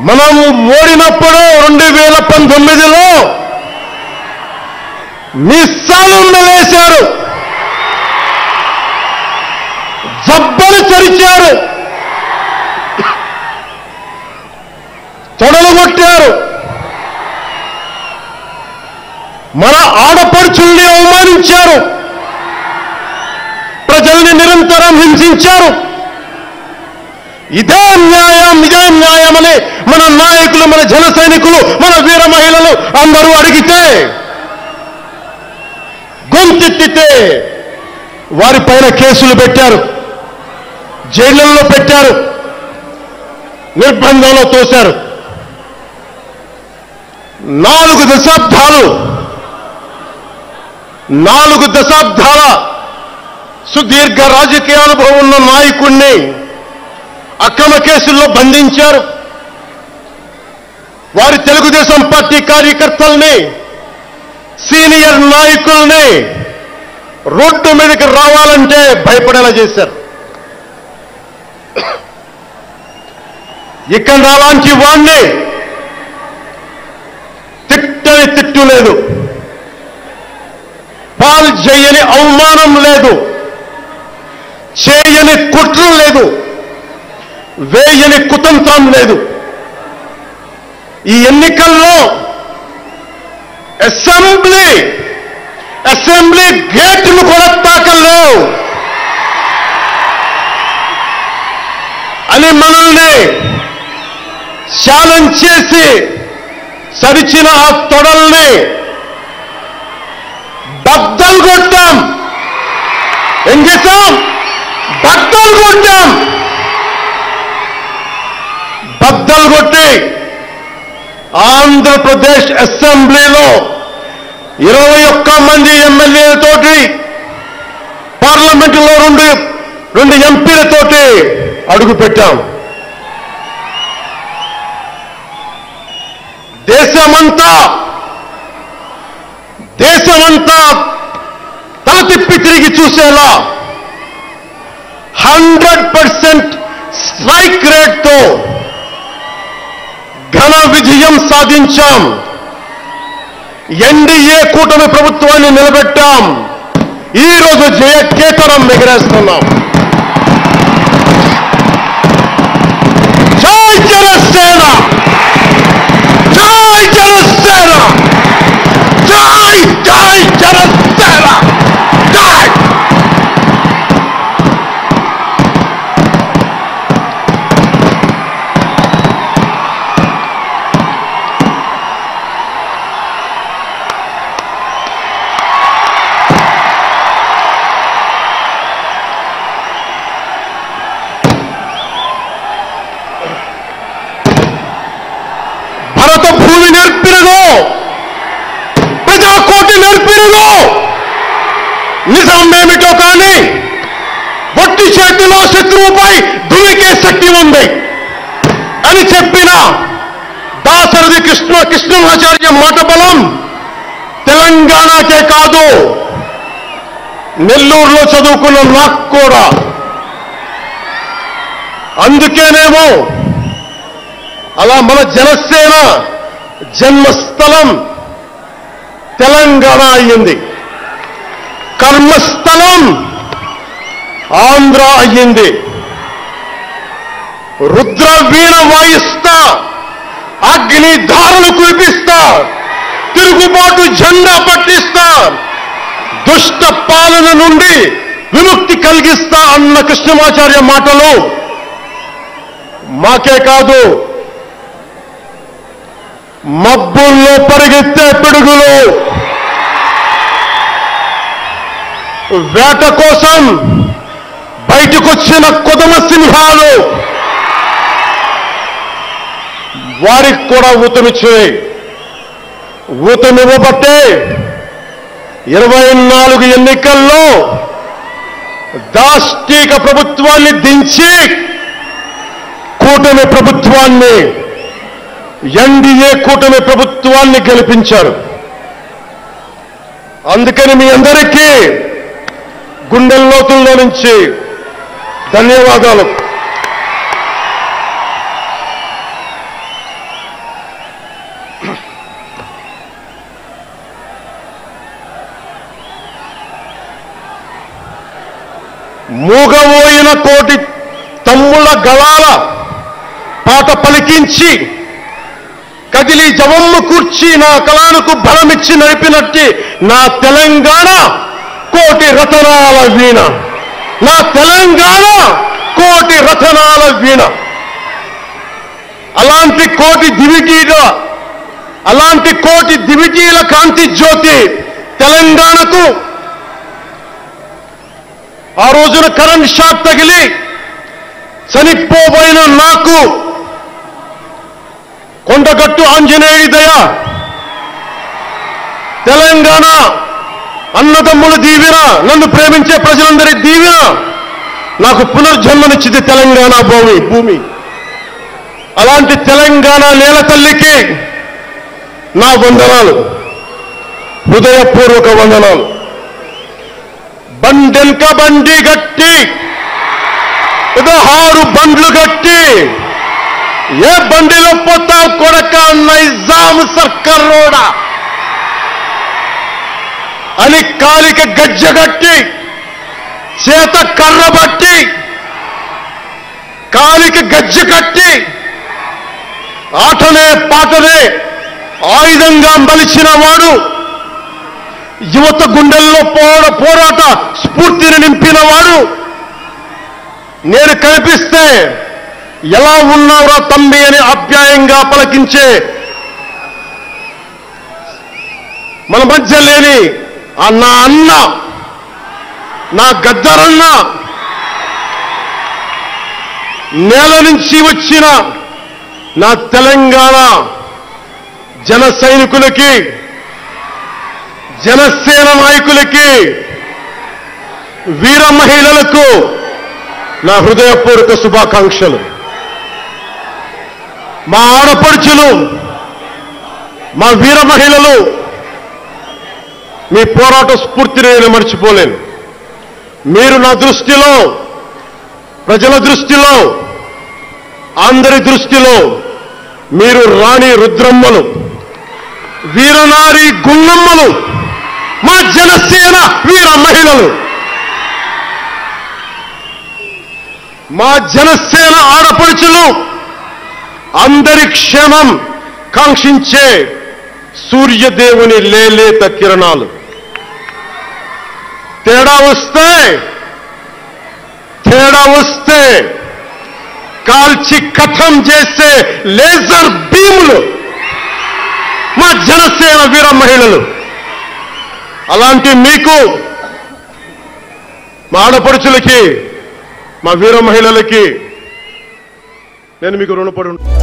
మనం ఓడినప్పుడు 2019లో నిస్సాలు మెలేశారు, జబ్బలు చరిచారు, తొడలు కొట్టారు, మన ఆడపడుచుల్ని అవమానించారు, ప్రజల్ని నిరంతరం హింసించారు. ఇదే న్యాయమని మన నాయకులు, మన జన సైనికులు, మన వీర మహిళలు అందరూ అడిగితే, గొంతెత్తితే వారిపైన కేసులు పెట్టారు, జైళ్లలో పెట్టారు, నిర్బంధంలో తోశారు. 4 దశాబ్దాల సుదీర్ఘ రాజకీయ అనుభవం ఉన్న నాయకుణ్ణి అక్రమ కేసుల్లో బంధించారు. వారి తెలుగుదేశం పార్టీ కార్యకర్తల్ని, సీనియర్ నాయకుల్ని రోడ్డు మీదకి రావాలంటే భయపడేలా చేశారు. ఇక్కడ అలాంటి వాణ్ణి తిట్టని తిట్టు లేదు, పాల్ చేయని అవమానం లేదు, చేయని కుట్ర లేదు, వేయని కుతంత్రం లేదు. ఈ ఎన్నికల్లో అసెంబ్లీ గేట్లు కూడా తాకలేవు అని మనల్ని ఛాలెంజ్ చేసి సరిచిన ఆ తొడల్ని బద్దలు కొట్టాం. ఏం చేశాం? బద్దలు కొట్టాం. బద్దలు కొట్టి ఆంధ్రప్రదేశ్ అసెంబ్లీలో 21 మంది ఎమ్మెల్యేలతోటి, పార్లమెంటులో 2 ఎంపీలతోటి అడుగు పెట్టాం. దేశమంతా తల తిప్పి తిరిగి చూసేలా 100% స్ట్రైక్ రేట్తో ఘన విజయం సాధించాం. ఎన్డీఏ కూటమి ప్రభుత్వాన్ని నిలబెట్టాం. ఈ రోజు జయకేతనం ఎగరేస్తున్నాం. జై జనసేన, జై జనసేన, జై జై జనసేన, జై. భరత భూమి నేర్పినదో, ప్రజాకోటి నేర్పినదో, నిజమేమిటో కానీ ఒట్టి చేతిలో శత్రువుపై దుమికే శక్తి ఉంది అని చెప్పిన దాశరథి కృష్ణమాచార్య మాట బలం తెలంగాణకే కాదు, నెల్లూరులో చదువుకున్న నాకు కూడా. అందుకేనేమో అలా మన జనసేన జన్మస్థలం తెలంగాణ అయ్యింది, కర్మస్థలం ఆంధ్ర అయ్యింది. రుద్ర వీణ వాయిస్తా, అగ్ని ధారలు కురిపిస్తా, తిరుగుబాటు జెండా పట్టిస్తా, దుష్ట పాలన నుండి విముక్తి కలిగిస్తా అన్న కృష్ణమాచార్య మాటలు మాకే కాదు, మబ్బుల్లో పరిగెత్తే పిడుగులు, వేట కోసం బయటకొచ్చిన కొదమ సింహాలు వారికి కూడా ఊతమిచ్చాయి. ఊతమివ్వబట్టే 24 ఎన్నికల్లో దాష్టీక ప్రభుత్వాన్ని దించి కూటమి ప్రభుత్వాన్ని, ఎన్డీఏ కూటమి ప్రభుత్వాన్ని గెలిపించారు. అందుకని మీ అందరికీ గుండెల్లోతుల్లో నుంచి ధన్యవాదాలు. మూగబోయిన కోటి తమ్ముల గళాల పాట పలికించి కదిలి జవమ్ము కూర్చి నా కళానికి బలమిచ్చి నడిపినట్టి నా తెలంగాణ కోటి రతనాల వీణ, నా తెలంగాణ కోటి రతనాల వీణ. అలాంటి కోటి దివిటీల కాంతి జ్యోతి తెలంగాణకు ఆ రోజున కరెంట్ షాక్ తగిలి చనిపోబోయిన నాకు కొండగట్టు ఆంజనేయుడి దయ, తెలంగాణ అన్నదమ్ముల దీవెన, నన్ను ప్రేమించే ప్రజలందరి దీవెన నాకు పునర్జన్మనిచ్చింది తెలంగాణ భూమి. అలాంటి తెలంగాణ నేల తల్లికి నా వందనాలు, హృదయపూర్వక వందనాలు. బండెంక బండి గట్టి 16 బండ్లు గట్టి ఏ బండిలో పోతావు కొడక నైజాం సర్కార్ రోడా అని కాలికి గజ్జగట్టి చేత కర్ర బట్టి కాలికి గజ్జ కట్టి ఆటనే పాటనే ఆయుధంగా మలిచిన వాడు, యువత గుండెల్లో పోరాట స్ఫూర్తిని నింపినవాడు, నేను కనిపిస్తే ఎలా ఉన్నావురా తమ్మి అని ఆప్యాయంగా పలకించే మన మధ్య లేని నా అన్న, నా గద్దరన్న, నేల నుంచి వచ్చిన నా తెలంగాణ జన సైనికులకి, జనసేన నాయకులకి, వీర మహిళలకు నా హృదయపూర్వక శుభాకాంక్షలు. మా ఆడపడుచులు, మా వీర మహిళలు, మీ పోరాట స్ఫూర్తిని నేను మర్చిపోలేను. మీరు నా దృష్టిలో, ప్రజల దృష్టిలో, అందరి దృష్టిలో మీరు రాణి రుద్రమ్మలు, వీరనారి గున్నమ్మలు, మా జనసేన వీర మహిళలు, మా జనసేన ఆడపడుచులు, అందరి క్షేమం కాంక్షించే సూర్యదేవుని లేలేత కిరణాలు. తేడా వస్తే కాల్చి కథం చేసే లేజర్ బీములు మా జనసేన వీర మహిళలు. అలాంటి మీకు, మా ఆడపడుచులకి, మా వీర మహిళలకి నేను మీకు రుణపడి ఉంటాను.